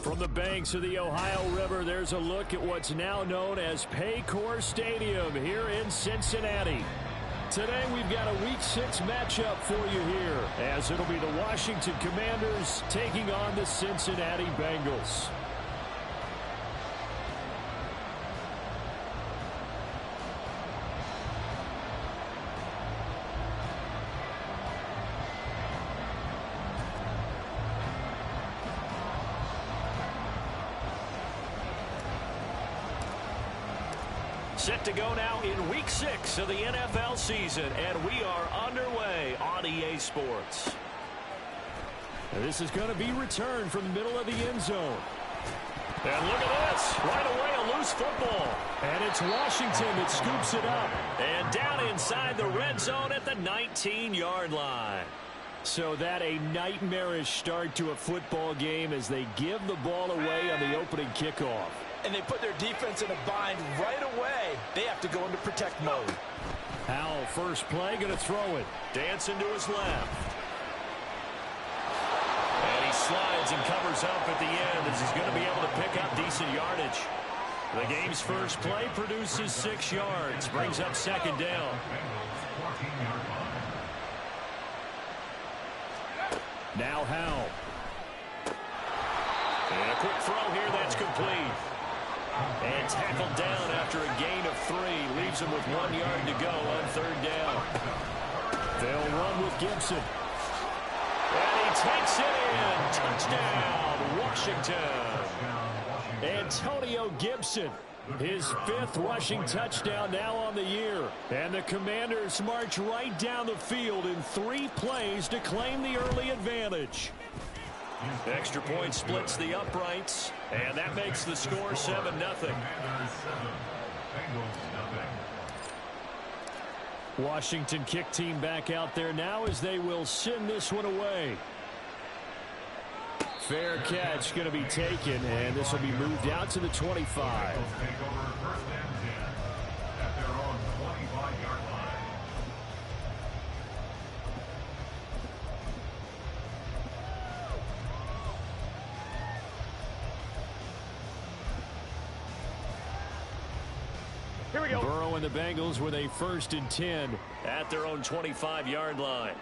From the banks of the Ohio River, there's a look at what's now known as Paycor Stadium here in Cincinnati. Today we've got a Week 6 matchup for you here, as it'll be the Washington Commanders taking on the Cincinnati Bengals. Set to go now in Week 6 of the NFL season, and we are underway on EA Sports. And this is going to be returned from the middle of the end zone. And look at this. Right away, a loose football. And it's Washington that scoops it up. And down inside the red zone at the 19-yard line. So that a nightmarish start to a football game as they give the ball away on the opening kickoff. And they put their defense in a bind right away. They have to go into protect mode. Howell, first play, going to throw it. Dancing to his left. And he slides and covers up at the end as he's going to be able to pick up decent yardage. The game's first play produces 6 yards, brings up second down. Now Howell. And a quick throw here that's complete. And tackled down after a gain of 3. Leaves him with 1 yard to go on third down. They'll run with Gibson. And he takes it in. Touchdown, Washington. Antonio Gibson, his 5th rushing touchdown now on the year. And the Commanders march right down the field in 3 plays to claim the early advantage. Extra point splits the uprights, and that makes the score 7-0. Washington kick team back out there now as they will send this one away. Fair catch going to be taken, and this will be moved out to the 25. Here we go. Burrow and the Bengals with a 1st and 10 at their own 25-yard line.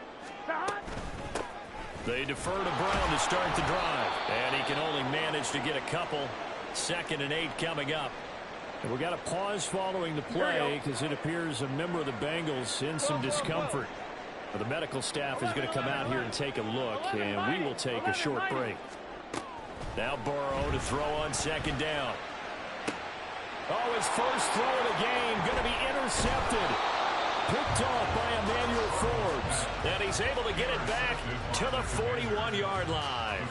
They defer to Brown to start the drive, and he can only manage to get a couple. 2nd and 8 coming up. And we got a pause following the play because it appears a member of the Bengals in some discomfort. The medical staff is going to come out here and take a look, and we will take a short break. Now Burrow to throw on 2nd down. Oh, his first throw of the game going to be intercepted. Picked off by Emmanuel Forbes. And he's able to get it back to the 41-yard line.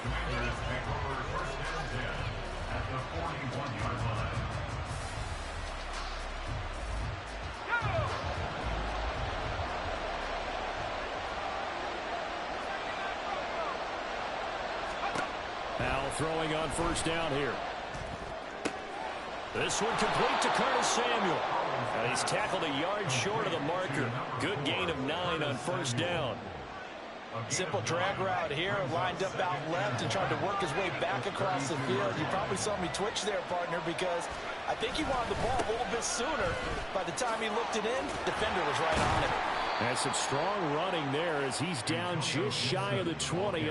Howell throwing on 1st down here. This one complete to Curtis Samuel. And he's tackled a yard short of the marker. Good gain of 9 on 1st down. Simple drag route here, lined up out left and tried to work his way back across the field. You probably saw me twitch there, partner, because I think he wanted the ball a little bit sooner. By the time he looked it in, defender was right on it. And some strong running there as he's down just shy of the 20.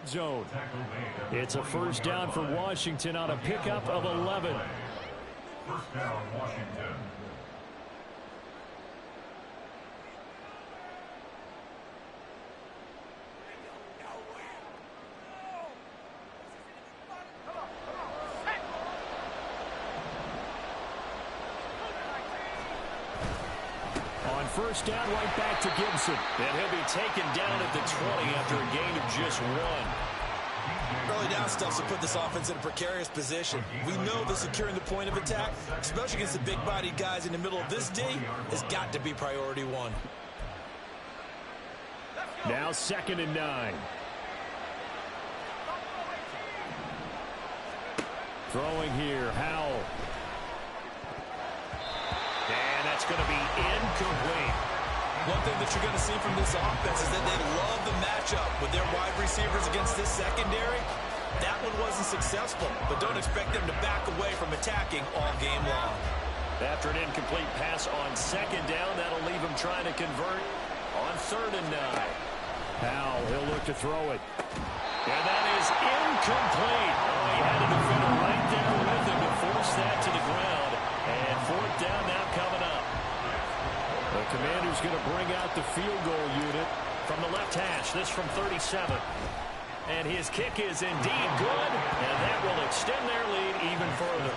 zone. It's a first down for Washington on a pickup of 11. First down, Washington. First down, right back to Gibson. And he'll be taken down at the 20 after a gain of just 1. Early down stuff to put this offense in a precarious position. We know that securing the point of attack, especially against the big-bodied guys in the middle of this D, has got to be priority 1. Now 2nd and 9. Throwing here, Howell. And that's going to be incomplete. One thing that you're going to see from this offense is that they love the matchup with their wide receivers against this secondary. That one wasn't successful, but don't expect them to back away from attacking all game long. After an incomplete pass on 2nd down, that'll leave him trying to convert on 3rd and 9. Howell, he'll look to throw it. And that is incomplete. Oh, he had a defender right there with him to force that to the ground. And 4th down now coming up. The Commander's going to bring out the field goal unit from the left hash. This from 37. And his kick is indeed good. And that will extend their lead even further.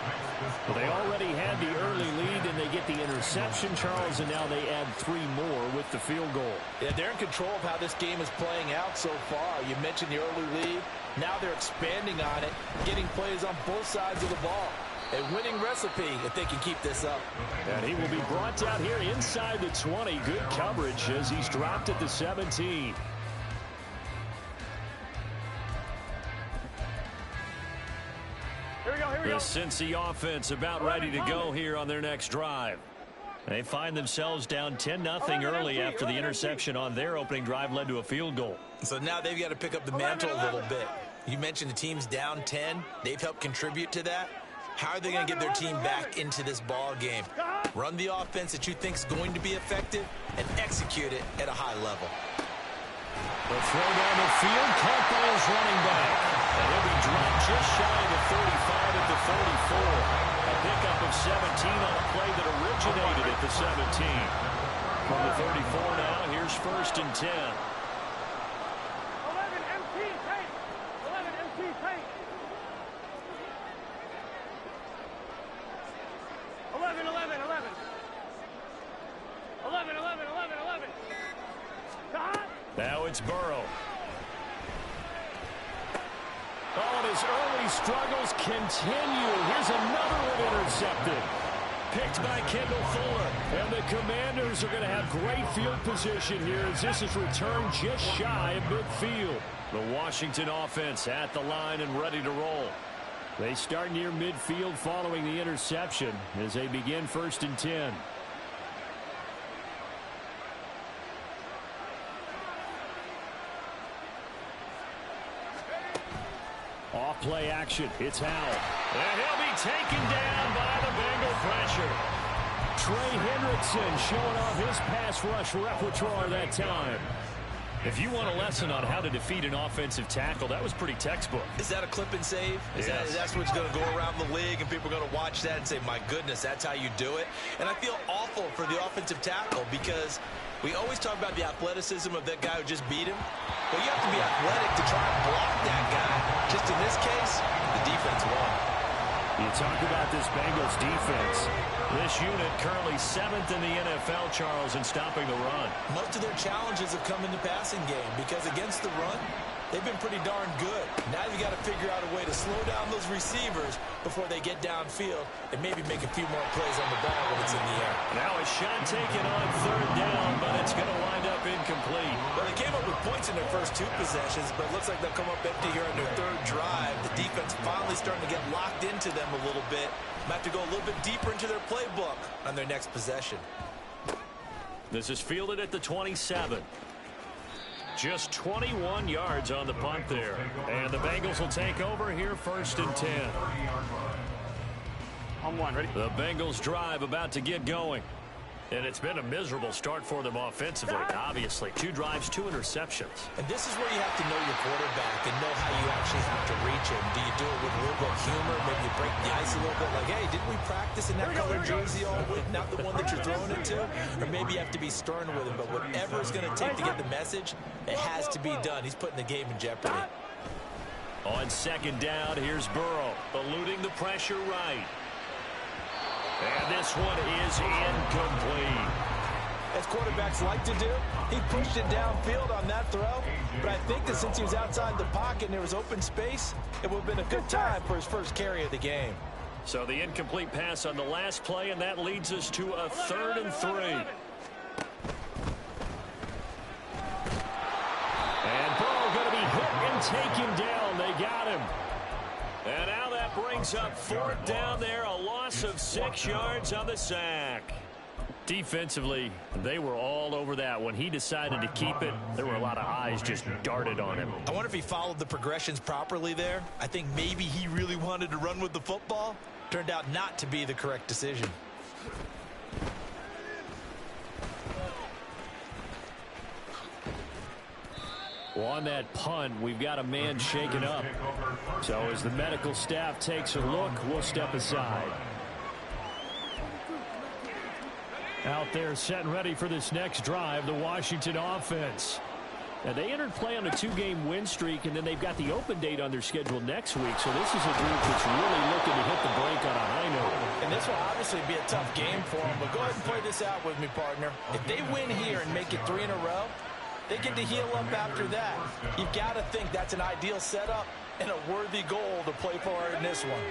Well, they already had the early lead, and they get the interception, Charles, and now they add 3 more with the field goal. Yeah, they're in control of how this game is playing out so far. You mentioned the early lead. Now they're expanding on it, getting plays on both sides of the ball. A winning recipe if they can keep this up. And he will be brought down here inside the 20. Good coverage as he's dropped at the 17. Here we go. The Cincy offense about ready to go here on their next drive. They find themselves down 10-0 early after the interception on their opening drive led to a field goal. So now they've got to pick up the mantle a little bit. You mentioned the team's down 10. They've helped contribute to that. How are they going to get their team back into this ball game? Run the offense that you think is going to be effective and execute it at a high level. The throw down the field. Campbell's running back. And he'll be dropped just shy of the 35 at the 44. A pickup of 17 on a play that originated at the 17. From the 34 now, here's 1st and 10. 11 MT tape. 11 MT tape. 11, 11, 11. 11, 11, 11, 11. Now it's Burrow. Oh, and his early struggles continue. Here's another one intercepted. Picked by Kendall Fuller. And the Commanders are going to have great field position here as this is returned just shy of midfield. The Washington offense at the line and ready to roll. They start near midfield following the interception as they begin 1st and 10. Off play action. It's Howell. And he'll be taken down by the Bengal pressure. Trey Hendrickson showing off his pass rush repertoire that time. If you want a lesson on how to defeat an offensive tackle, that was pretty textbook. Is that a clip and save? That's what's going to go around the league, and people are going to watch that and say, my goodness, that's how you do it? And I feel awful for the offensive tackle because we always talk about the athleticism of that guy who just beat him. But you have to be athletic to try and block that guy. Just in this case, the defense won. You talk about this Bengals defense. This unit currently 7th in the NFL, Charles, in stopping the run. Most of their challenges have come in the passing game because against the run, they've been pretty darn good. Now you've got to figure out a way to slow down those receivers before they get downfield and maybe make a few more plays on the ball when it's in the air. Now a shot taken on 3rd down, but it's going to wind up incomplete. Well, they came up with points in their first 2 possessions, but it looks like they'll come up empty here on their 3rd drive. The defense finally starting to get locked into them a little bit. Might have to go a little bit deeper into their playbook on their next possession. This is fielded at the 27. Just 21 yards on the punt there. And the Bengals will take over here 1st and 10. On 1, ready? The Bengals drive about to get going. And it's been a miserable start for them offensively, obviously. 2 drives, 2 interceptions. And this is where you have to know your quarterback and know how you actually have to reach him. Do you do it with a little bit of humor? Maybe you break the ice a little bit like, hey, didn't we practice in that color jersey all week, not the one that you're throwing it to? Or maybe you have to be stern with him. But whatever it's going to take to get the message, it has to be done. He's putting the game in jeopardy. On second down, here's Burrow, eluding the pressure right. And this one is incomplete. As quarterbacks like to do, he pushed it downfield on that throw. But I think that since he was outside the pocket and there was open space, it would have been a good time for his first carry of the game. So the incomplete pass on the last play, and that leads us to a 3rd and 3. And Burrow going to be hit and taken down. They got him. And now that brings up 4th down there, a loss of 6 yards on the sack. Defensively, they were all over that. When he decided to keep it, there were a lot of eyes just darted on him. I wonder if he followed the progressions properly there. I think maybe he really wanted to run with the football. Turned out not to be the correct decision. Well, on that punt, we've got a man shaken up. So as the medical staff takes a look, we'll step aside. Out there set and ready for this next drive, the Washington offense. Now, they entered play on a 2-game win streak, and then they've got the open date on their schedule next week. So this is a group that's really looking to hit the break on a high note. And this will obviously be a tough game for them, but go ahead and play this out with me, partner. If they win here and make it 3 in a row, they get to heal up after that. You've got to think that's an ideal setup and a worthy goal to play for in this one.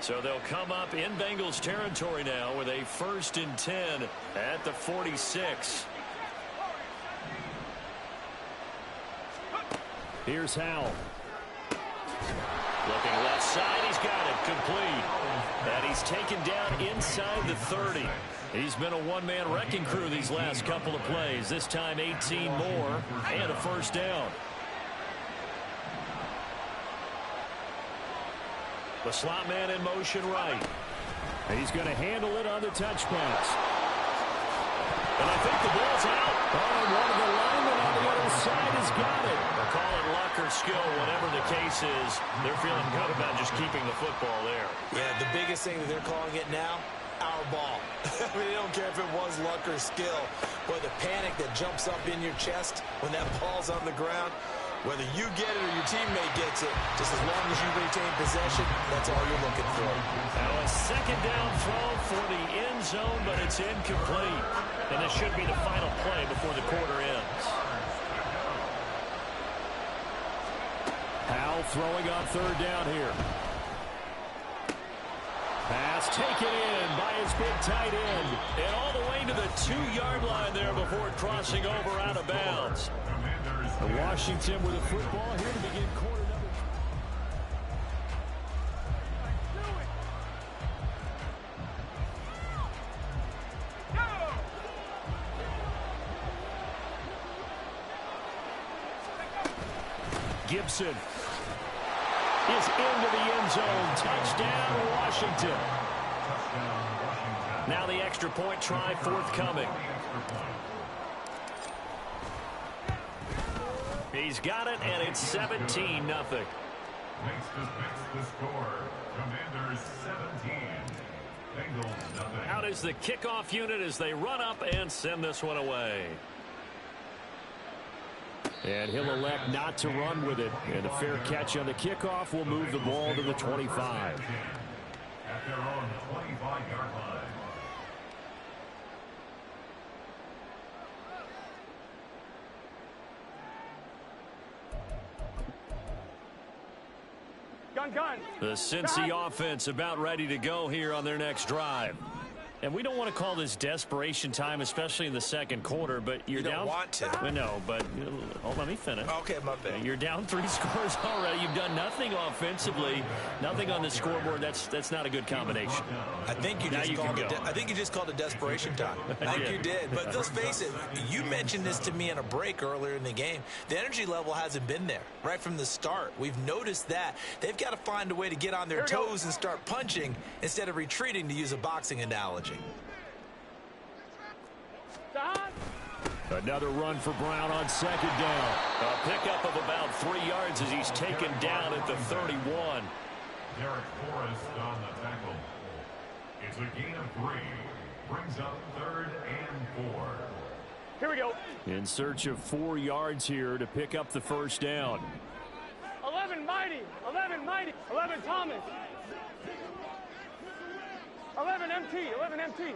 So they'll come up in Bengals territory now with a 1st and 10 at the 46. Here's Howell. Looking left side, he's got it complete. And he's taken down inside the 30. He's been a one-man wrecking crew these last couple of plays. This time 18 more and a 1st down. The slot man in motion right. He's going to handle it on the touch pass. And I think the ball's out. Oh, and one of the linemen on the other side has got it. They'll call it luck or skill, whatever the case is. They're feeling good about just keeping the football there. Yeah, the biggest thing that they're calling it now, our ball. I mean, they don't care if it was luck or skill. But the panic that jumps up in your chest when that ball's on the ground, whether you get it or your teammate gets it, just as long as you retain possession, that's all you're looking for. Now a 2nd down throw for the end zone, but it's incomplete. And this should be the final play before the quarter ends. Howell throwing on 3rd down here. Pass taken in by his big tight end. And all the way to the 2-yard line there before crossing over out of bounds. And Washington with the football here to begin quarter number. Gibson is into the end zone. Touchdown, Washington. Now the extra point try forthcoming. He's got it, and it's 17-0. Makes the score. Commanders 17. Bengals nothing. Out is the kickoff unit as they run up and send this one away. And he'll elect not to run with it. And a fair catch on the kickoff will move the ball to the 25. At their own 25-yard line. Gun. The Cincy offense about ready to go here on their next drive. And we don't want to call this desperation time, especially in the 2nd quarter, but you're you down. Don't want to. No, but let me finish. Okay, my bad. You're down 3 scores already. You've done nothing offensively, nothing on the scoreboard. That's not a good combination. I think you just called it desperation time. I think you did. But let's face it, you mentioned this to me in a break earlier in the game. The energy level hasn't been there right from the start. We've noticed that. They've got to find a way to get on their toes and start punching instead of retreating, to use a boxing analogy. Another run for Brown on second down. A pickup of about 3 yards as he's taken down at the 31. Derek Forrest on the tackle. It's a gain of 3. Brings up 3rd and 4. Here we go. In search of 4 yards here to pick up the first down. 11 Mighty. 11 Mighty. 11 Thomas. 11 MT. 11 MT.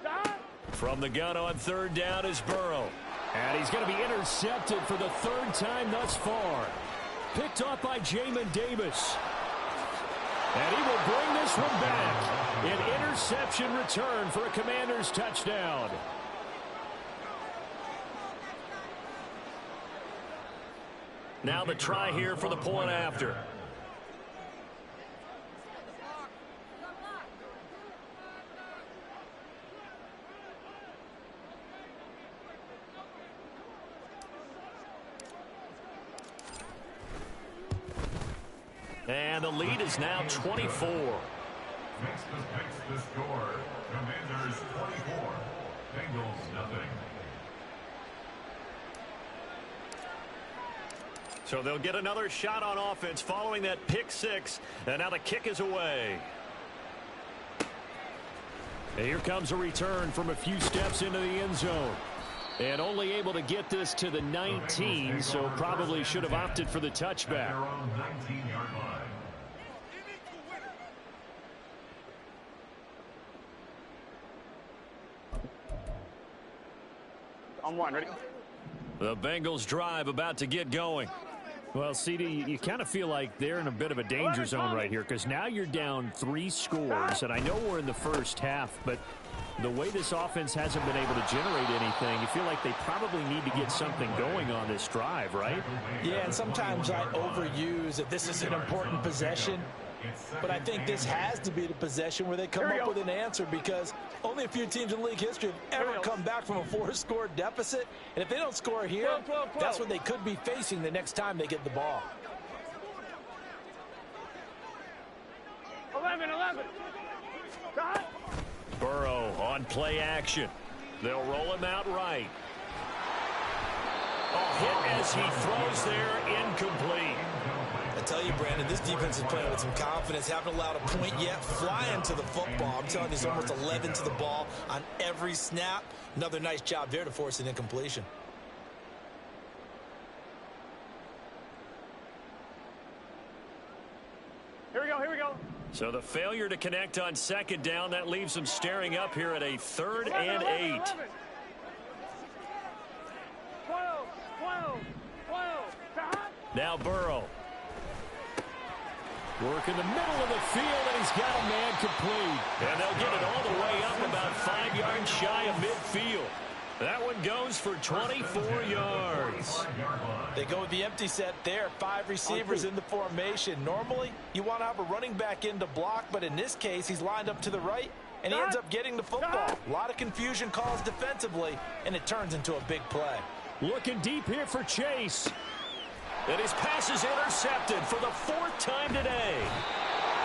Stop. From the gun on third down is Burrow. And he's going to be intercepted for the 3rd time thus far. Picked off by Jamin Davis. And he will bring this one back. An interception return for a Commanders touchdown. Now the try here for the point after. And the lead is now 24. Makes the score. Commanders 24. Bengals nothing. So they'll get another shot on offense following that pick 6. And now the kick is away. And here comes a return from a few steps into the end zone. And only able to get this to the 19, so probably should have opted for the touchback. Their own 19-yard line. On one, ready? The Bengals drive about to get going. Well, CD, you kind of feel like they're in a bit of a danger zone right here because now you're down 3 scores, and I know we're in the first half, but the way this offense hasn't been able to generate anything, you feel like they probably need to get something going on this drive, right? Yeah, and sometimes I overuse that this is an important possession, but I think this has to be the possession where they come up with an answer because only a few teams in league history have ever come back from a 4-score deficit. And if they don't score here, that's what they could be facing the next time they get the ball. 11. Stop. Burrow on play action. They'll roll him out right. A hit as he throws there, incomplete. I tell you, Brandon, this defense is playing with some confidence. Haven't allowed a point yet. Flying to the football. I'm telling you, it's almost 11 to the ball on every snap. Another nice job there to force an incompletion. Here we go. So the failure to connect on second down, that leaves them staring up here at a 3rd and 8. 12. Stop. Now Burrow. Work in the middle of the field, and he's got a man complete. And they'll get it all the way up about 5 yards shy of midfield. That one goes for 24 yards. They go with the empty set there. 5 receivers in the formation. Normally, you want to have a running back in to block, but in this case, he's lined up to the right, and he ends up getting the football. A lot of confusion calls defensively, and it turns into a big play. Looking deep here for Chase. And his pass is intercepted for the 4th time today.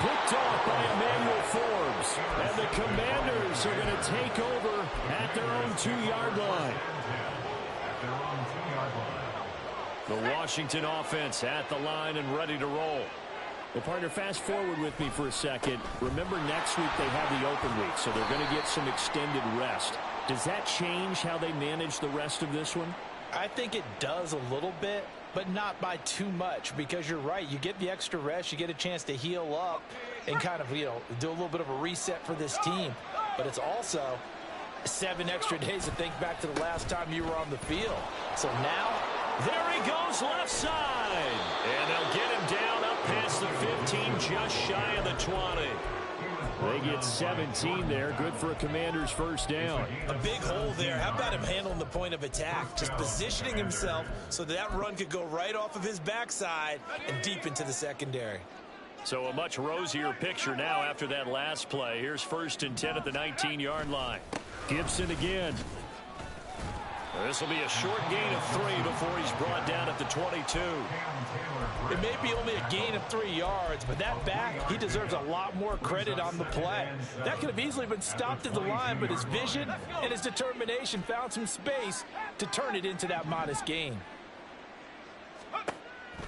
Picked off by Emmanuel Forbes. And the Commanders are going to take over at their own 2-yard line. The Washington offense at the line and ready to roll. Well, partner, fast forward with me for a second. Remember, next week they have the open week, so they're going to get some extended rest. Does that change how they manage the rest of this one? I think it does a little bit, but not by too much, because you're right. You get the extra rest. You get a chance to heal up and kind of, do a little bit of a reset for this team. But it's also 7 extra days to think back to the last time you were on the field. So now, there he goes left side. And they'll get him down up past the 15, just shy of the 20. They get 17 there. Good for a Commander's first down. A big hole there. How about him handling the point of attack? Just positioning himself so that run could go right off of his backside and deep into the secondary. So a much rosier picture now after that last play. Here's 1st and 10 at the 19-yard line. Gibson again. This will be a short gain of 3 before he's brought down at the 22. It may be only a gain of 3 yards, but that back, he deserves a lot more credit on the play. That could have easily been stopped at the line, but his vision and his determination found some space to turn it into that modest gain.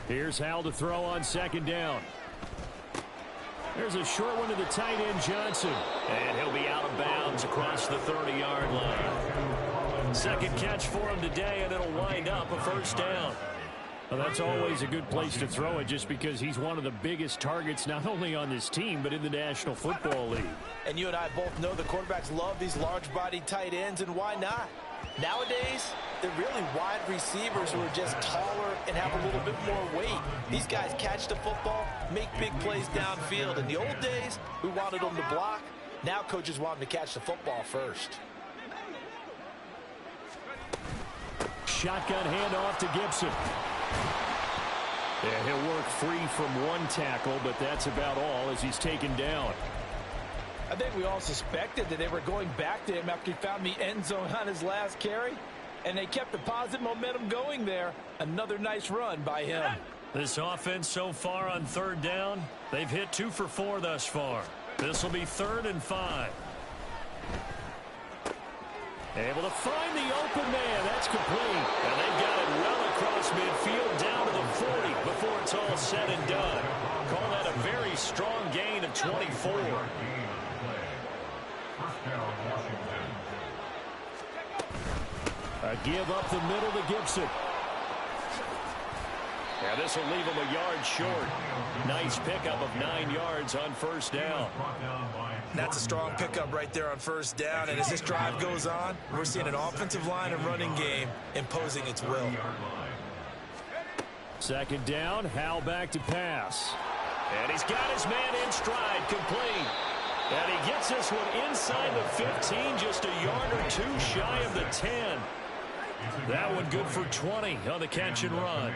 Here's Hal to throw on 2nd down. There's a short one to the tight end, Johnson. And he'll be out of bounds across the 30-yard line. Second catch for him today, and it'll wind up a 1st down. Well, that's always a good place to throw it just because he's one of the biggest targets not only on this team but in the National Football League. And you and I both know the quarterbacks love these large-bodied tight ends, and why not? Nowadays, they're really wide receivers who are just taller and have a little bit more weight. These guys catch the football, make big plays downfield. In the old days, we wanted them to block. Now coaches want them to catch the football first. Shotgun handoff to Gibson. And he'll work free from 1 tackle, but that's about all as he's taken down. I think we all suspected that they were going back to him after he found the end zone on his last carry, and they kept the positive momentum going there. Another nice run by him. This offense so far on 3rd down, they've hit 2 for 4 thus far. This will be 3rd and 5. Able to find the open man. That's complete. And they've got it well across midfield down to the 40 before it's all said and done. Call that a very strong gain of 24. A give up the middle to Gibson. Yeah, this will leave him a yard short. Nice pickup of 9 yards on 1st down. That's a strong pickup right there on 1st down. And as this drive goes on, we're seeing an offensive line and running game imposing its will. 2nd down, Hal back to pass. And he's got his man in stride, complete. And he gets this one inside the 15, just a yard or 2 shy of the 10. That one good for 20 on the catch and run.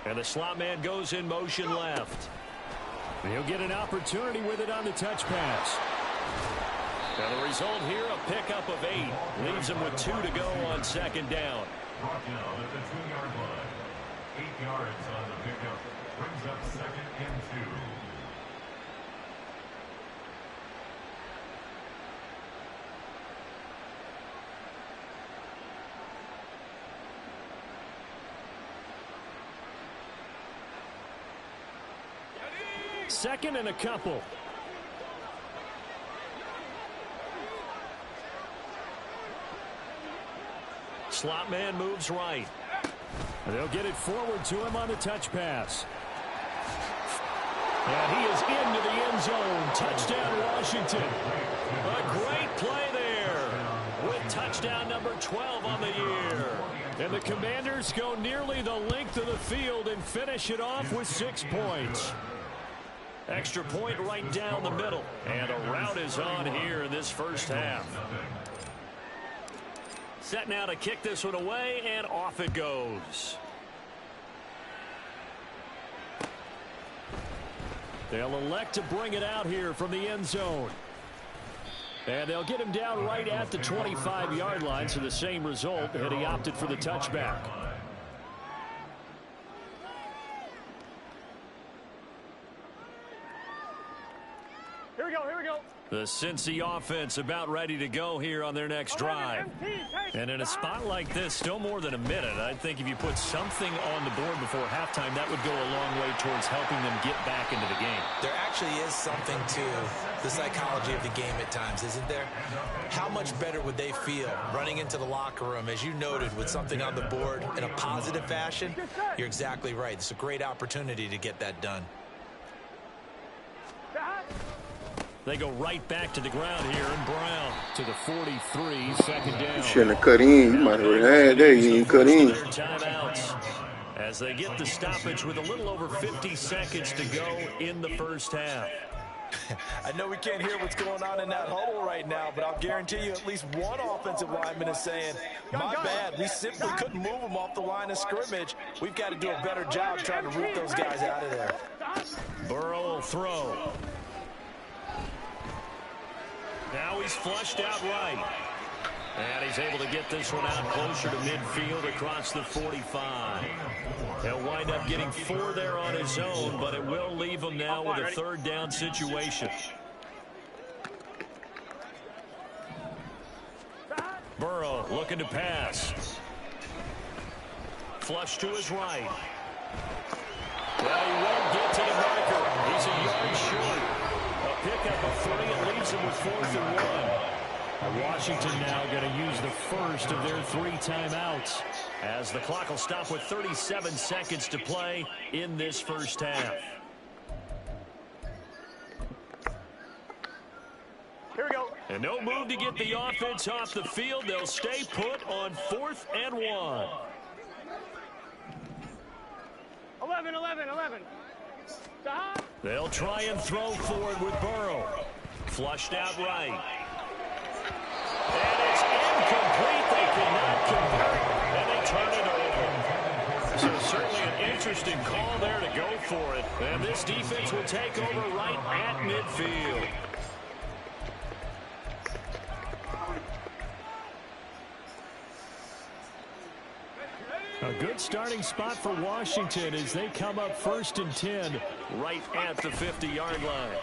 And the slot man goes in motion left. He'll get an opportunity with it on the touch pass. Now the result here, a pickup of 8. Leaves him with 2 to go on 2nd down. Brought down at the 2-yard line. 8 yards on the pickup. Brings up 2nd and 2. Second and a couple. Slot man moves right. They'll get it forward to him on the touch pass. And he is into the end zone. Touchdown, Washington. A great play there with touchdown number 12 on the year. And the Commanders go nearly the length of the field and finish it off with 6 points. Extra point right down the middle. And a rout is on here in this first half. Set now to kick this one away, and off it goes. They'll elect to bring it out here from the end zone. And they'll get him down right at the 25-yard line, so the same result, and he opted for the touchback. Here we go, here we go. The Cincy offense about ready to go here on their next drive. And in a spot like this, still more than a minute, I think if you put something on the board before halftime, that would go a long way towards helping them get back into the game. There actually is something to the psychology of the game at times, isn't there? How much better would they feel running into the locker room, as you noted, with something on the board in a positive fashion? You're exactly right. It's a great opportunity to get that done. They go right back to the ground here, and Brown to the 43, second down. You shouldn't have cut in. You might have had that. You didn't cut in. Timeouts as they get the stoppage with a little over 50 seconds to go in the first half. I know we can't hear what's going on in that huddle right now, but I'll guarantee you at least one offensive lineman is saying, my bad, we simply couldn't move them off the line of scrimmage. We've got to do a better job trying to root those guys out of there. Burrow will throw. Now he's flushed out right. And he's able to get this one out closer to midfield across the 45. He'll wind up getting 4 there on his own, but it will leave him now with a third down situation. Burrow looking to pass. Flush to his right. Well, he won't get to the marker. He's a yard short. A pickup of 3 and leaves him with 4th and 1. Washington now going to use the first of their 3 timeouts as the clock will stop with 37 seconds to play in this first half. Here we go. And no move to get the offense off the field. They'll stay put on 4th and 1. 11. Stop. They'll try and throw forward with Burrow. Flushed out right. And it's incomplete. They cannot convert, and they turn it over. So certainly an interesting call there to go for it. And this defense will take over right at midfield. A good starting spot for Washington as they come up 1st and 10 right at the 50-yard line.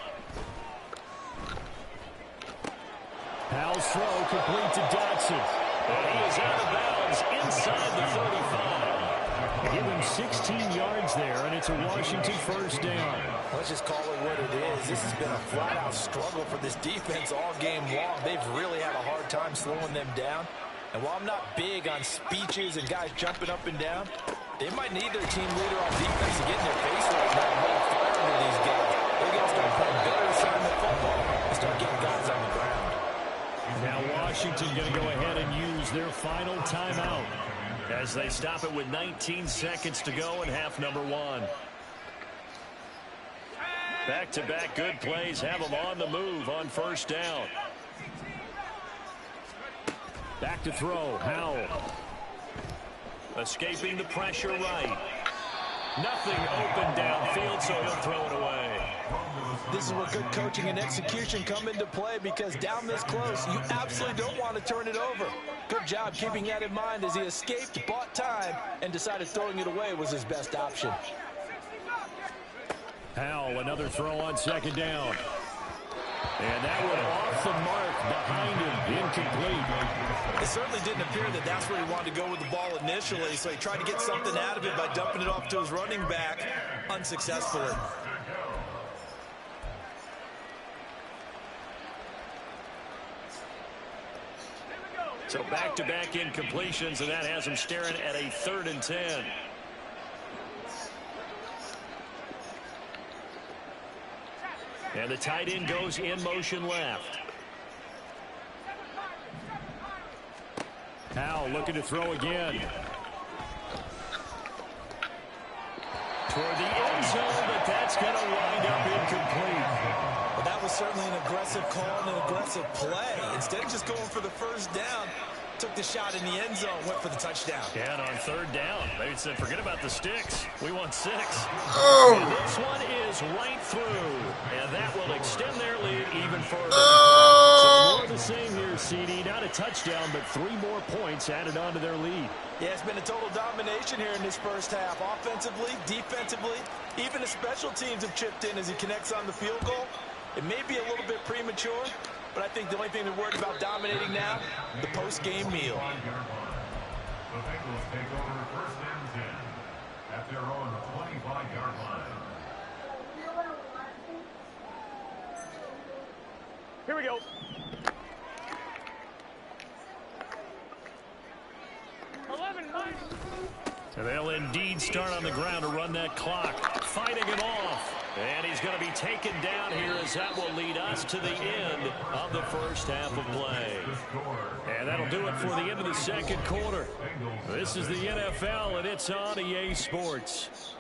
Powell's throw complete to Dotson. And he is out of bounds inside the 45. Give him 16 yards there, and it's a Washington first down. Let's just call it what it is. This has been a flat-out struggle for this defense all game long. They've really had a hard time slowing them down. And while I'm not big on speeches and guys jumping up and down, they might need their team leader on defense to get in their face right now and really fire into these guys. They got to start playing better assignment football and start getting guys on the ground. Now Washington going to go ahead and use their final timeout as they stop it with 19 seconds to go in half number 1. Back-to-back good plays have them on the move on first down. Back to throw, Howell. Escaping the pressure right. Nothing open downfield, so he'll throw it away. This is where good coaching and execution come into play, because down this close, you absolutely don't want to turn it over. Good job keeping that in mind as he escaped, bought time, and decided throwing it away was his best option. Howell, another throw on second down. And that one off the mark behind him, incomplete. It certainly didn't appear that that's where he wanted to go with the ball initially, so he tried to get something out of it by dumping it off to his running back unsuccessfully. So back-to-back incompletions, and that has him staring at a 3rd and 10. And the tight end goes in motion left. Howell looking to throw again. Toward the end zone, but that's going to wind up incomplete. Well, that was certainly an aggressive call and an aggressive play. Instead of just going for the first down, took the shot in the end zone, went for the touchdown. Yeah, and on 3rd down, they said, forget about the sticks. We want 6. Oh. And this one is right through. And that will extend their lead even further. Oh. So more of the same here, CD. Not a touchdown, but 3 more points added on to their lead. Yeah, it's been a total domination here in this first half. Offensively, defensively, even the special teams have chipped in as he connects on the field goal. It may be a little bit premature, but I think the only thing they're worried about dominating now, the post-game meal. The Bengals take over 1st and 10 at their own 25-yard line. Here we go. So they'll indeed start on the ground to run that clock, fighting it off. And he's going to be taken down here as that will lead us to the end of the first half of play. And that'll do it for the end of the second quarter. This is the NFL, and it's on EA Sports.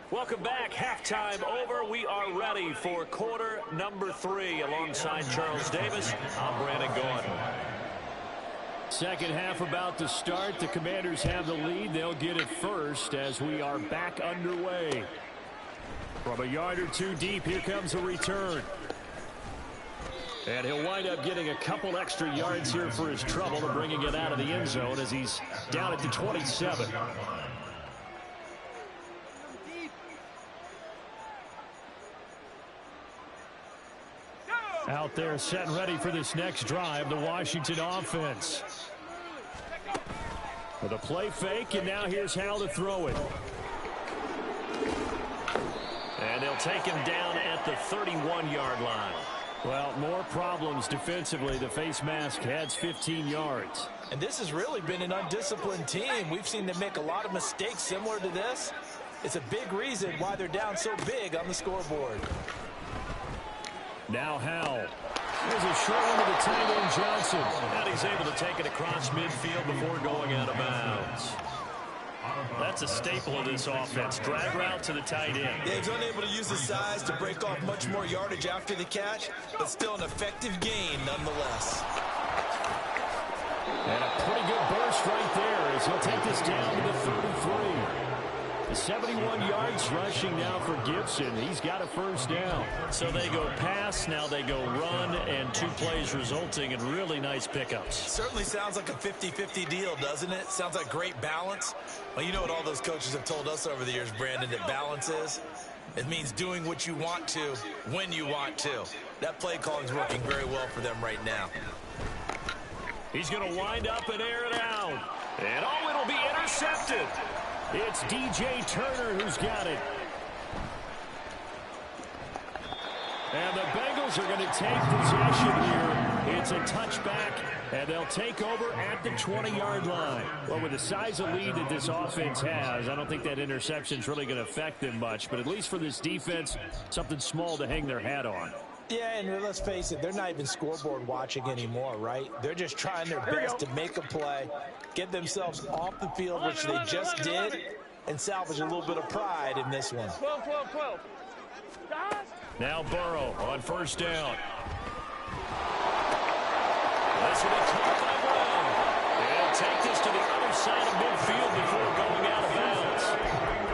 Welcome back. Halftime over. We are ready for quarter number 3. Alongside Charles Davis, I'm Brandon Gordon. Second half about to start. The Commanders have the lead. They'll get it first as we are back underway. From a yard or two deep, here comes a return. And he'll wind up getting a couple extra yards here for his trouble and bringing it out of the end zone as he's down at the 27. Out there set and ready for this next drive, the Washington offense. With a play fake, and now here's how to throw it. And they'll take him down at the 31-yard line. Well, more problems defensively. The face mask adds 15 yards. And this has really been an undisciplined team. We've seen them make a lot of mistakes similar to this. It's a big reason why they're down so big on the scoreboard. Now Howell. There's a short one to the tight end, Johnson. And he's able to take it across midfield before going out of bounds. That's a staple of this offense. Drag route to the tight end. Yeah, he's unable to use his size to break off much more yardage after the catch, but still an effective gain nonetheless. And a pretty good burst right there as he'll take this down to the 33. 71 yards rushing now for Gibson. He's got a first down. So they go pass, now they go run, and 2 plays resulting in really nice pickups. Certainly sounds like a 50-50 deal, doesn't it? Sounds like great balance. Well, you know what all those coaches have told us over the years, Brandon, that balance is? It means doing what you want to, when you want to. That play calling is working very well for them right now. He's going to wind up and air it out. And oh, it'll be intercepted. It's DJ Turner who's got it. And the Bengals are going to take possession here. It's a touchback, and they'll take over at the 20-yard line. Well, with the size of lead that this offense has, I don't think that interception's really going to affect them much. But at least for this defense, something small to hang their hat on. Yeah, and let's face it, they're not even scoreboard watching anymore, right? They're just trying their best to make a play, get themselves off the field, which they just did, and salvage a little bit of pride in this one. 12. Now Burrow on first down. This will be caught by Brown. He'll take this to the other side of midfield before going out of bounds.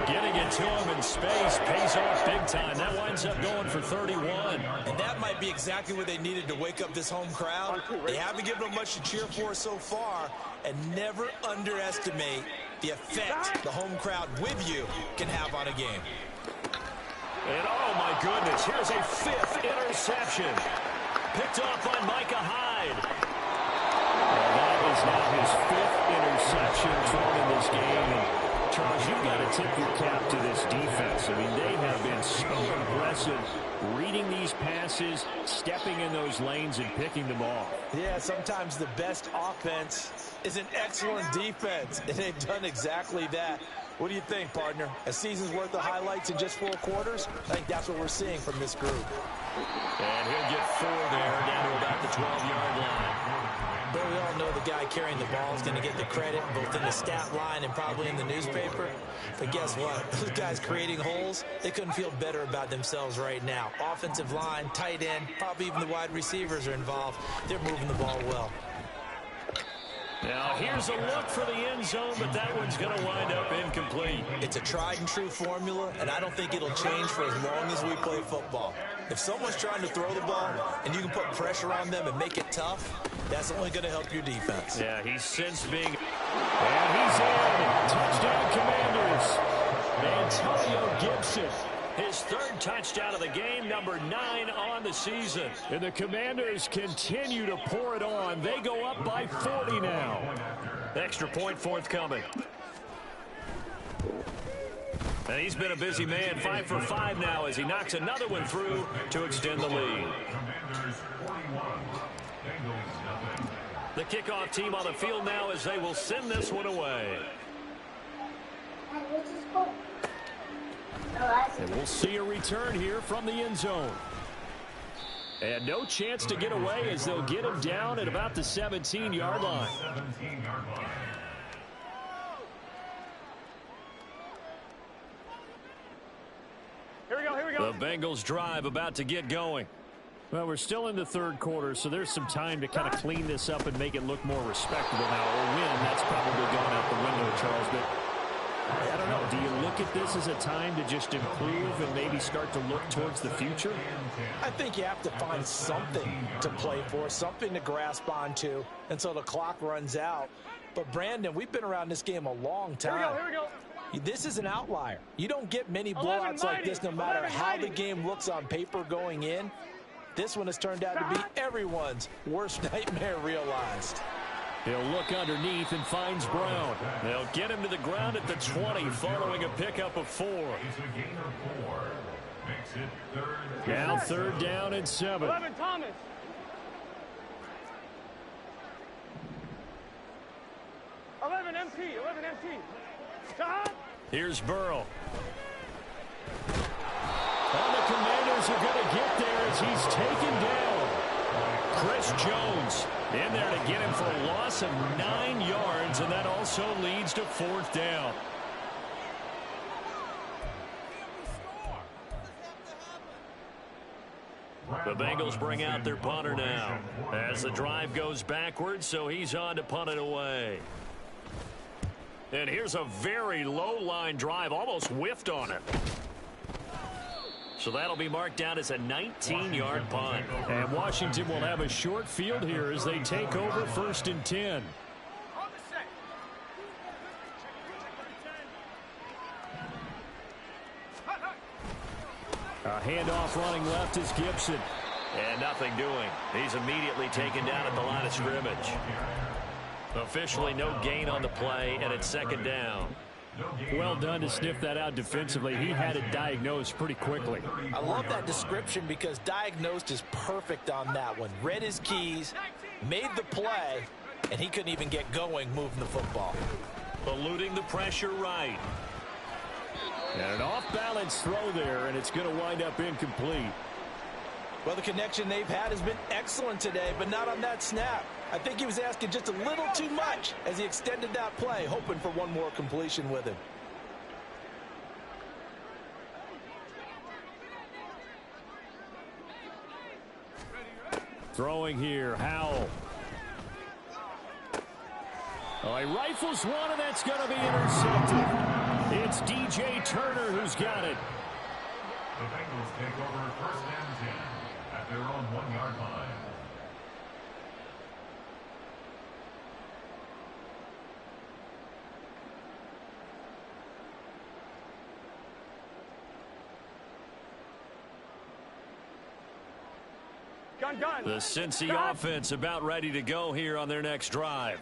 Getting it to him in space pays off big time. That winds up going for 31. And that might be exactly what they needed to wake up this home crowd. They haven't given them much to cheer for so far, and never underestimate the effect the home crowd with you can have on a game. And oh my goodness, here's a 5th interception. Picked off by Micah Hyde. And that is now his 5th interception thrown in this game. And Charles, you've got to tip your cap to this defense. I mean, they have been so aggressive reading these passes, stepping in those lanes and picking them off. Yeah, sometimes the best offense is an excellent defense, and they've done exactly that. What do you think, partner? A season's worth of highlights in just 4 quarters? I think that's what we're seeing from this group. And he'll get 4 there, down to about the 12-yard line. But we all know the guy carrying the ball is going to get the credit, both in the stat line and probably in the newspaper. But guess what? Those guys creating holes, they couldn't feel better about themselves right now. Offensive line, tight end, probably even the wide receivers are involved. They're moving the ball well. Now, here's a look for the end zone, but that one's going to wind up incomplete. It's a tried-and-true formula, and I don't think it'll change for as long as we play football. If someone's trying to throw the ball and you can put pressure on them and make it tough, that's only going to help your defense. Yeah, he's since being... And he's in. Touchdown, Commanders. Antonio Gibson. His 3rd touchdown of the game, number 9 on the season. And the Commanders continue to pour it on. They go up by 40 now. Extra point forthcoming. And he's been a busy man, 5 for 5 now as he knocks another one through to extend the lead. The The kickoff team on the field now as they will send this one away. And we'll see a return here from the end zone. And no chance to get away as they'll get him down at about the 17-yard line. Here we go, here we go. The Bengals drive about to get going. Well, we're still in the third quarter, so there's some time to kind of clean this up and make it look more respectable now. A win, that's probably gone out the window, Charles. But I don't know. Do you look at this as a time to just improve and maybe start to look towards the future? I think you have to find something to play for, something to grasp onto until the clock runs out. But, Brandon, we've been around this game a long time. Here we go. This is an outlier. You don't get many blowouts like this no matter how the game looks on paper going in. This one has turned out to be everyone's worst nightmare realized. He'll look underneath and finds Brown. They'll get him to the ground at the 20 following a pickup of 4. Now third down and 7. 11 Thomas. 11 MT. 11 MT. Stop. Here's Burrow. And the Commanders are going to get there as he's taken down. Chris Jones in there to get him for a loss of 9 yards, and that also leads to 4th down. The Bengals bring out their punter now as the drive goes backwards, so he's on to punt it away. And here's a very low-line drive, almost whiffed on it. So that'll be marked down as a 19-yard punt. And Washington will have a short field here as they take over 1st and 10. A handoff running left is Gibson. And nothing doing. He's immediately taken down at the line of scrimmage. Officially no gain on the play, and it's 2nd down. Well done to sniff that out defensively. He had it diagnosed pretty quickly. I love that description because diagnosed is perfect on that one. Read his keys, made the play, and he couldn't even get going moving the football. Eluding the pressure right. And an off-balance throw there, and it's going to wind up incomplete. Well, the connection they've had has been excellent today, but not on that snap. I think he was asking just a little too much as he extended that play, hoping for one more completion with him. Throwing here, Howell. Oh, he rifles one, and that's going to be intercepted. It's DJ Turner who's got it. The Bengals take over 1st and 10 at their own 1-yard line. The Cincy offense about ready to go here on their next drive.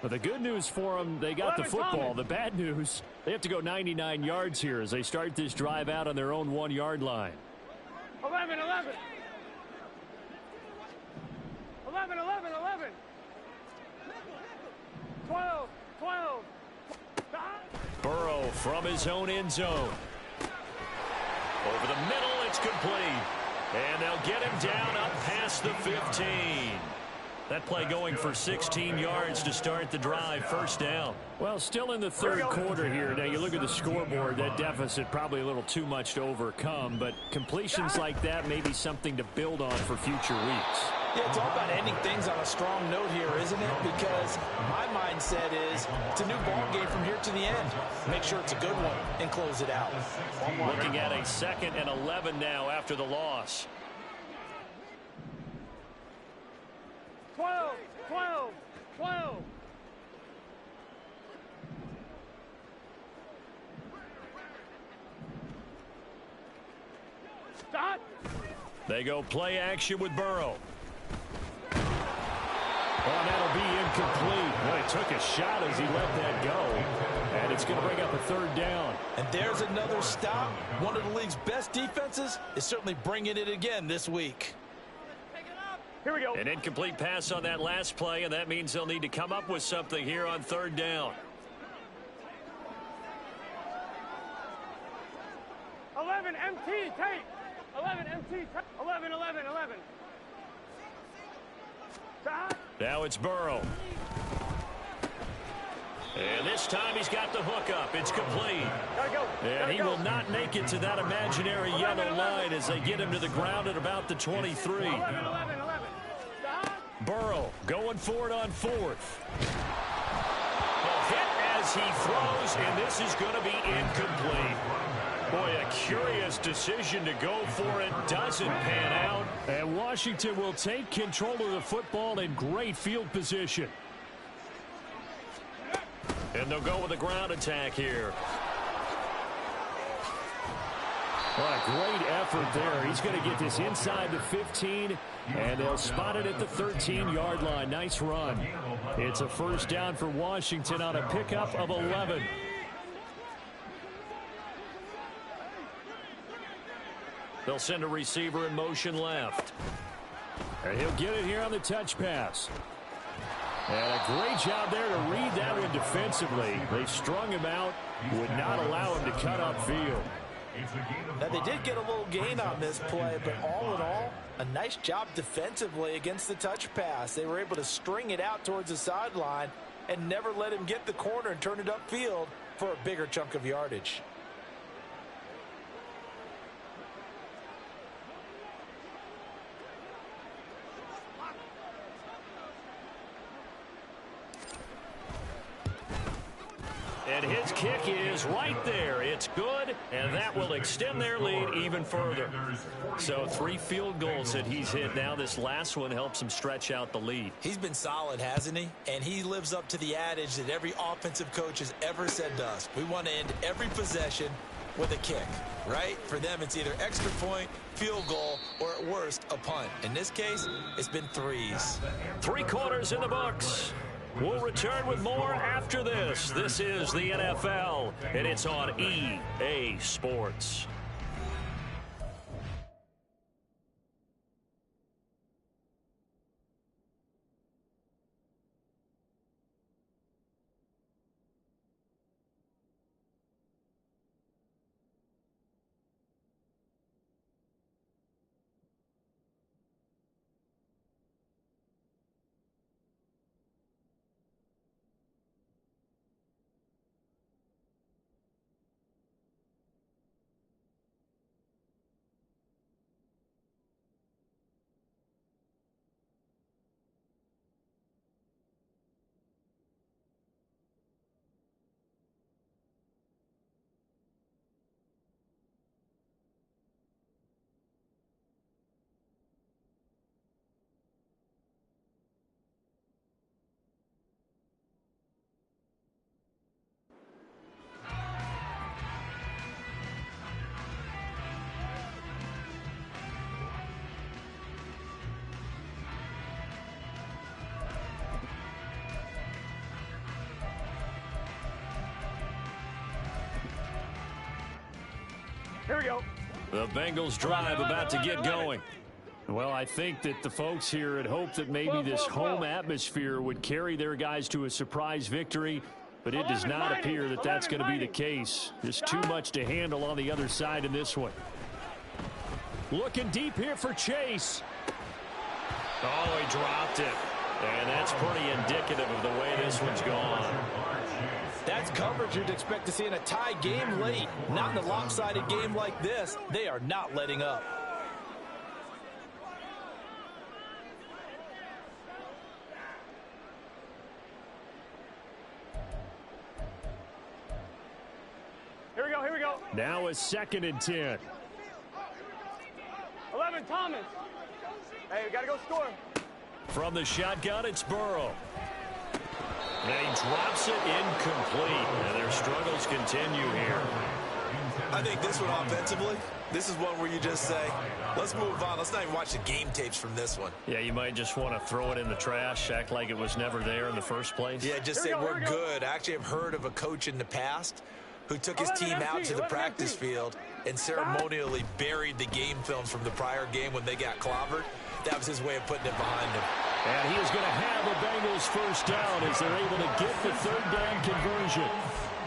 But the good news for them, they got the football. The bad news, they have to go 99 yards here as they start this drive out on their own 1-yard line. 11. 12. Burrow from his own end zone. Over the middle, it's complete. And they'll get him down up past the 15. That play going for 16 yards to start the drive. 1st down. Well, still in the third quarter here. Now, you look at the scoreboard, that deficit probably a little too much to overcome, but completions like that may be something to build on for future weeks. Yeah, it's all about ending things on a strong note here, isn't it? Because my mindset is it's a new ball game from here to the end. Make sure it's a good one and close it out. Looking at a 2nd and 11 now after the loss. 12. Stop. They go play action with Burrow. Well, that'll be incomplete. Well, he took a shot as he let that go. And it's going to bring up a 3rd down. And there's another stop. One of the league's best defenses is certainly bringing it again this week. Here we go. An incomplete pass on that last play, and that means they'll need to come up with something here on third down. 11 MT tape. 11 MT tape. 11, 11, 11. Now it's Burrow. And this time he's got the hook up. It's complete. And he will not make it to that imaginary yellow line as they get him to the ground at about the 23. Burrow going for it on fourth. A hit as he throws, and this is going to be incomplete. Boy, a curious decision to go for it. Doesn't pan out. And Washington will take control of the football in great field position. And they'll go with a ground attack here. What a great effort there. He's going to get this inside the 15, and they'll spot it at the 13-yard line. Nice run. It's a first down for Washington on a pickup of 11. They'll send a receiver in motion left. And he'll get it here on the touch pass. And a great job there to read that one defensively. They strung him out, would not allow him to cut upfield. Now, they did get a little gain on this play, but all in all, a nice job defensively against the touch pass. They were able to string it out towards the sideline and never let him get the corner and turn it upfield for a bigger chunk of yardage. And his kick is right there. It's good, and that will extend their lead even further. So 3 field goals that he's hit now. This last one helps him stretch out the lead. He's been solid, hasn't he? And he lives up to the adage that every offensive coach has ever said to us. We want to end every possession with a kick, right? For them, it's either extra point, field goal, or at worst, a punt. In this case, it's been 3s. 3 quarters in the books. We'll return with more after this. This is the NFL, and it's on EA Sports. Here we go. The Bengals drive about to get going. Well, I think that the folks here had hoped that maybe this home atmosphere would carry their guys to a surprise victory, but it does not appear that that's going to be the case. There's too much to handle on the other side in this one. Looking deep here for Chase. Oh, he dropped it. And that's pretty indicative of the way this one's gone. That's coverage you'd expect to see in a tie game late. Not in a lopsided game like this. They are not letting up. Here we go, here we go. Now a 2nd and 10. 11, Thomas. Hey, we got to go score. From the shotgun, it's Burrow. And he drops it incomplete. And their struggles continue here. I think this one offensively, this is one where you just say, let's move on. Let's not even watch the game tapes from this one. Yeah, you might just want to throw it in the trash, act like it was never there in the first place. Yeah, just say we're good. I actually have heard of a coach in the past who took his team out to the practice field and ceremonially buried the game film from the prior game when they got clobbered. that was his way of putting it behind him. And he is going to have the Bengals first down as they're able to get the third down conversion.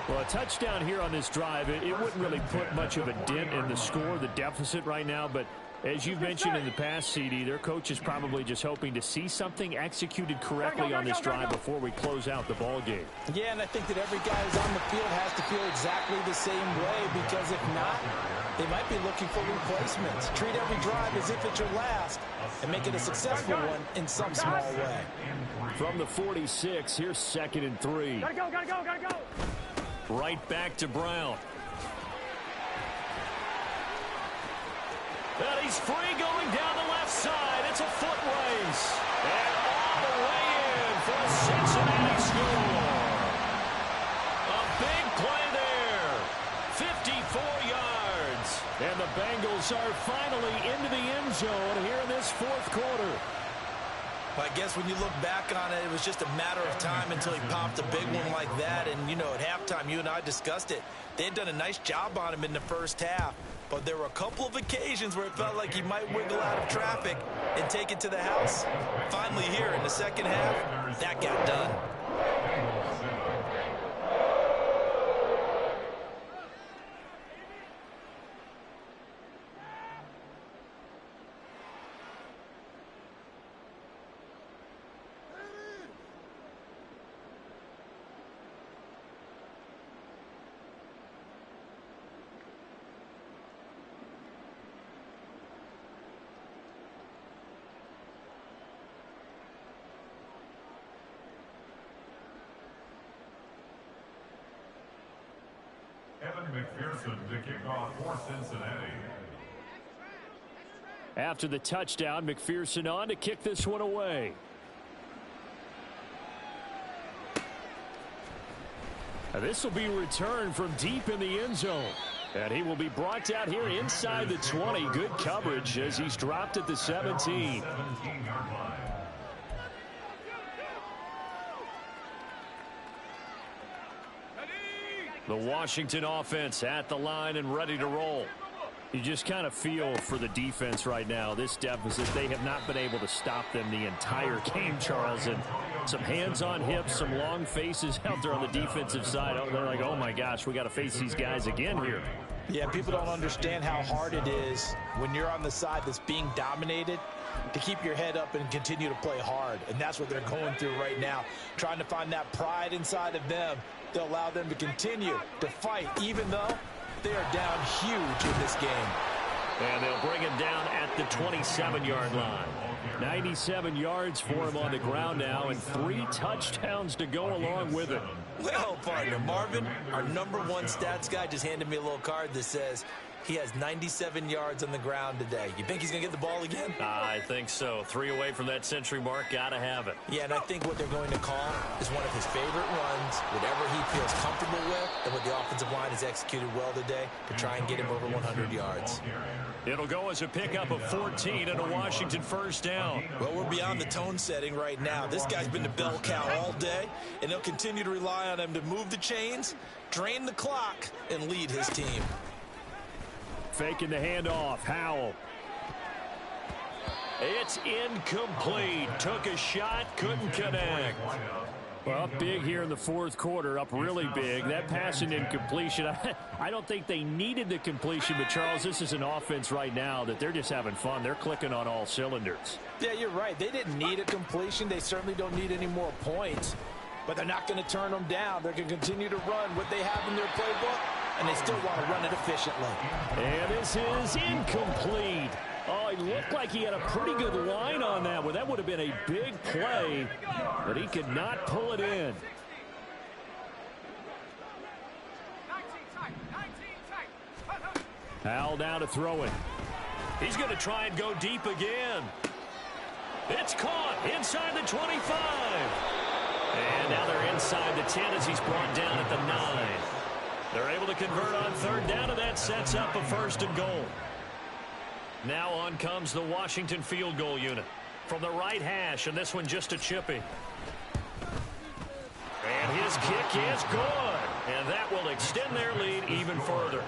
Well, a touchdown here on this drive, it wouldn't really put much of a dent in the score, the deficit right now, but as you've mentioned in the past, CD, their coach is probably just hoping to see something executed correctly on this drive before we close out the ball game. Yeah, and I think that every guy who's on the field has to feel exactly the same way, because if not, they might be looking for replacements. Treat every drive as if it's your last and make it a successful one in some small way. From the 46, here's 2nd and 3. Gotta go, gotta go, gotta go. Right back to Brown. And he's free going down the left side. It's a foot race. And all the way in for a Cincinnati score. A big play there. 54 yards. And the Bengals are finally into the end zone here in this fourth quarter. I guess when you look back on it, it was just a matter of time until he popped a big one like that. And, you know, at halftime, you and I discussed it. They had done a nice job on him in the first half. But there were a couple of occasions where it felt like he might wiggle out of traffic and take it to the house. Finally here in the second half, that got done. McPherson to kick off for Cincinnati. After the touchdown, McPherson on to kick this one away. And this will be returned from deep in the end zone. And he will be brought down here inside the 20. Good coverage as he's dropped at the 17. 17-yard line. The Washington offense at the line and ready to roll. You just kind of feel for the defense right now. This deficit, they have not been able to stop them the entire game, Charles. And some hands on hips, some long faces out there on the defensive side. They're like, oh my gosh, we got to face these guys again here. Yeah, people don't understand how hard it is when you're on the side that's being dominated to keep your head up and continue to play hard. And that's what they're going through right now, trying to find that pride inside of them to allow them to continue to fight, even though they are down huge in this game. And they'll bring him down at the 27-yard line. 97 yards for him on the ground now, and 3 touchdowns to go along with it. Well, partner, Marvin, our #1 stats guy, just handed me a little card that says he has 97 yards on the ground today. You think he's going to get the ball again? I think so. 3 away from that century mark. Got to have it. Yeah, and I think what they're going to call is one of his favorite runs, whatever he feels comfortable with, and what the offensive line has executed well today to try and get him over 100 yards. It'll go as a pickup of 14 and a Washington first down. Well, we're beyond the tone setting right now. This guy's been the bell cow all day, and they'll continue to rely on him to move the chains, drain the clock, and lead his team. Faking the handoff. Howell. It's incomplete. Took a shot, couldn't connect. Well, up big here in the fourth quarter, up really big. That pass and incompletion, I don't think they needed the completion, but Charles, this is an offense right now that they're just having fun. They're clicking on all cylinders. Yeah, you're right. They didn't need a completion. They certainly don't need any more points, but they're not going to turn them down. They're going to continue to run what they have in their playbook, and they still want to run it efficiently. And this is incomplete. Oh, he looked like he had a pretty good line on that one. That would have been a big play, but he could not pull it in. Howell now to throw it. He's going to try and go deep again. It's caught inside the 25. And now they're inside the 10 as he's brought down at the 9. They're able to convert on third down, and that sets up a first and goal. Now on comes the Washington field goal unit from the right hash, and this one just a chipping. And his kick is good. And that will extend their lead even further.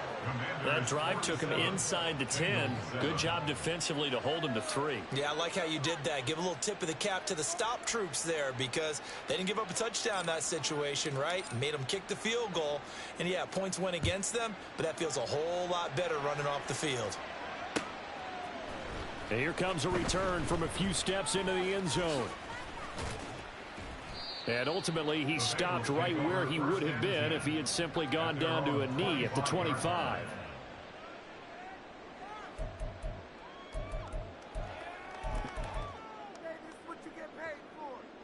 That drive took them inside the 10. Good job defensively to hold them to 3. Yeah, I like how you did that. Give a little tip of the cap to the stop troops there because they didn't give up a touchdown in that situation, right? Made them kick the field goal. And, yeah, points went against them, but that feels a whole lot better running off the field. And here comes a return from a few steps into the end zone. And ultimately, he stopped right where he would have been if he had simply gone down to a knee at the 25.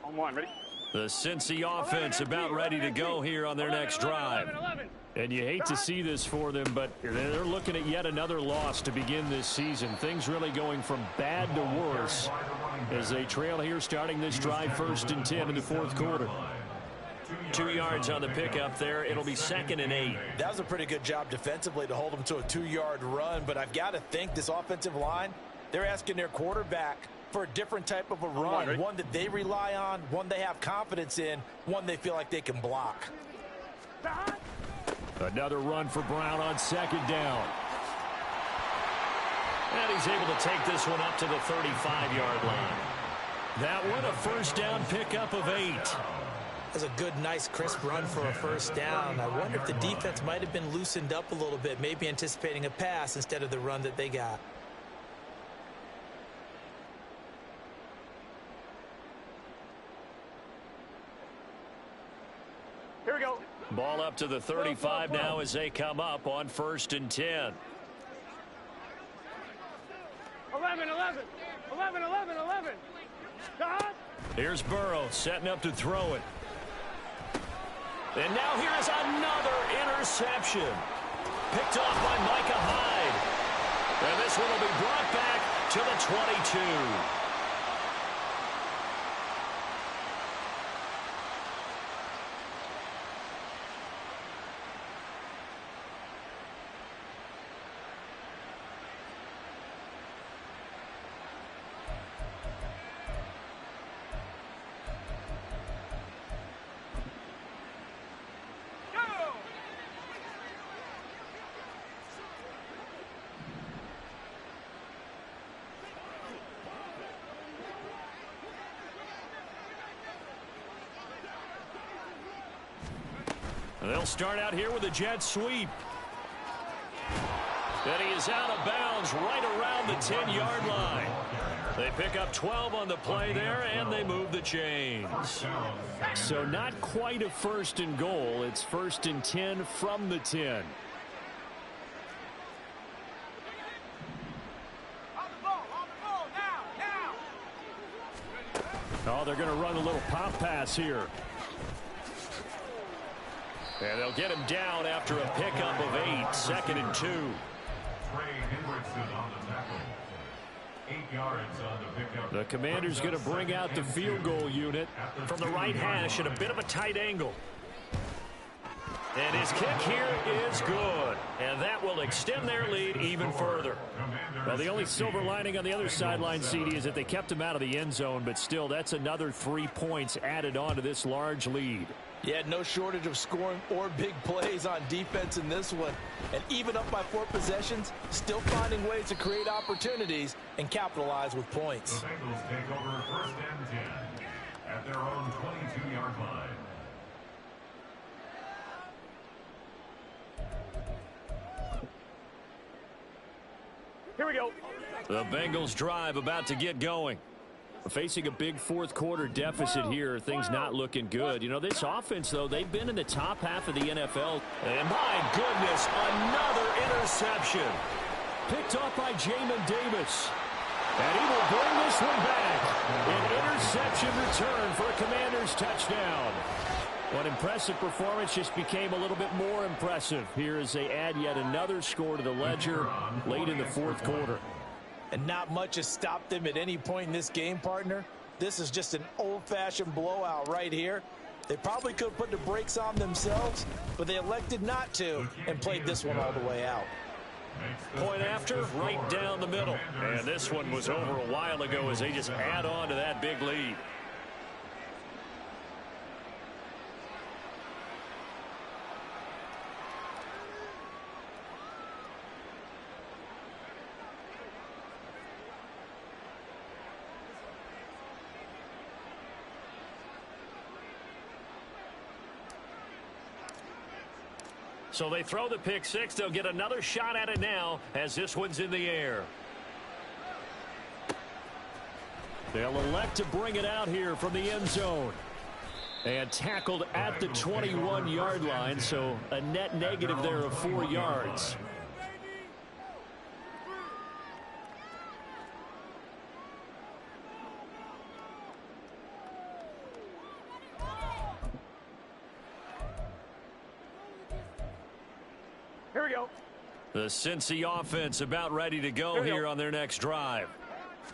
On one, ready? The Cincy offense about ready to go here on their next drive. 11. And you hate to see this for them, but they're looking at yet another loss to begin this season. Things really going from bad to worse as they trail here starting this drive 1st and 10 in the 4th quarter. 2 yards on the pickup there. It'll be 2nd and 8. That was a pretty good job defensively to hold them to a 2-yard run, but I've got to think this offensive line, they're asking their quarterback for a different type of a run, one that they rely on, one they have confidence in, one they feel like they can block. Another run for Brown on 2nd down. And he's able to take this one up to the 35-yard line. That one a 1st down pickup of 8. That's a good, nice, crisp run for a 1st down. I wonder if the defense might have been loosened up a little bit, maybe anticipating a pass instead of the run that they got. Here we go. Ball up to the 35 now as they come up on 1st and 10. 11. 11. Stop. Here's Burrow setting up to throw it. And now here is another interception. Picked off by Micah Hyde. And this one will be brought back to the 22. They'll start out here with a jet sweep. And he is out of bounds right around the 10-yard line. They pick up 12 on the play there, and they move the chains. So not quite a 1st and goal. It's 1st and 10 from the 10. Oh, they're going to run a little pop pass here. And they'll get him down after a pickup of 8, 2nd and 2. The Commander's going to bring out the field goal unit From the right hash at a bit of a tight angle. And his kick here is good. And that will extend their lead even further. Well, the only silver lining on the other sideline, CD, is that they kept him out of the end zone, but still, that's another 3 points added on to this large lead. Yeah, no shortage of scoring or big plays on defense in this one. And even up by 4 possessions, still finding ways to create opportunities and capitalize with points. The Bengals take over 1st and 10 at their own 22-yard line. Here we go. The Bengals drive about to get going. Facing a big 4th quarter deficit here, things not looking good. You know, this offense, though, they've been in the top half of the NFL. And my goodness, another interception. Picked off by Jamin Davis. And he will bring this one back. An interception return for a Commanders touchdown. What impressive performance just became a little bit more impressive here as they add yet another score to the ledger late in the 4th quarter. And not much has stopped them at any point in this game, partner. This is just an old-fashioned blowout right here. They probably could have put the brakes on themselves, but they elected not to and played this one all the way out. Point after, right down the middle. And this one was over a while ago as they just add on to that big lead. So they throw the pick six. They'll get another shot at it now as this one's in the air. They'll elect to bring it out here from the end zone. And tackled at the 21-yard line, so a net negative there of 4 yards. Here we go. The Cincy offense about ready to go here on their next drive.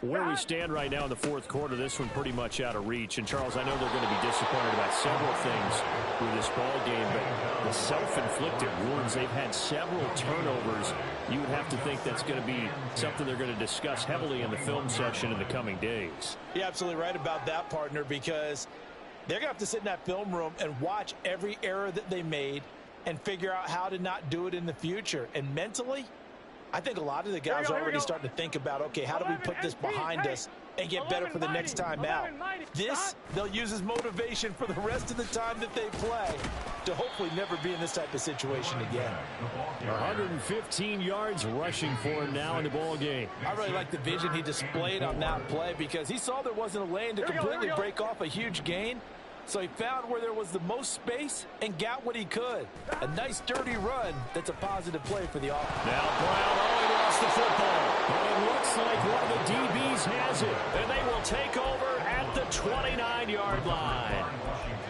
Where we stand right now in the fourth quarter, this one pretty much out of reach. And, Charles, I know they're going to be disappointed about several things with this ball game, but the self-inflicted wounds, they've had several turnovers. You would have to think that's going to be something they're going to discuss heavily in the film section in the coming days. You're absolutely right about that, partner, because they're going to have to sit in that film room and watch every error that they made and figure out how to not do it in the future. And mentally, I think a lot of the guys are already starting to think about, okay, how do we put this behind us and get better for the next time out? This, they'll use as motivation for the rest of the time that they play to hopefully never be in this type of situation again. 115 yards rushing for him now in the ball game. I really like the vision he displayed on that play because he saw there wasn't a lane to completely break off a huge gain. So he found where there was the most space and got what he could. A nice, dirty run that's a positive play for the offense. Now Brown, he lost the football. And it looks like one of the DBs has it. And they will take over at the 29-yard line.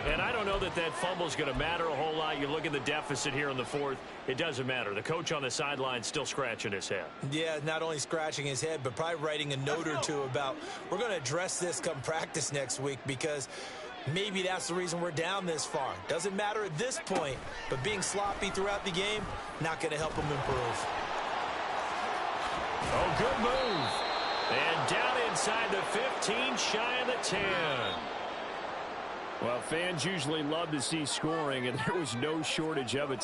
And I don't know that that fumble is going to matter a whole lot. You look at the deficit here in the fourth. It doesn't matter. The coach on the sideline still scratching his head. Yeah, not only scratching his head, but probably writing a note or two about, we're going to address this come practice next week because maybe that's the reason we're down this far. Doesn't matter at this point, but being sloppy throughout the game, not going to help him improve. Oh, good move. And down inside the 15, shy of the 10. Well, fans usually love to see scoring, and there was no shortage of it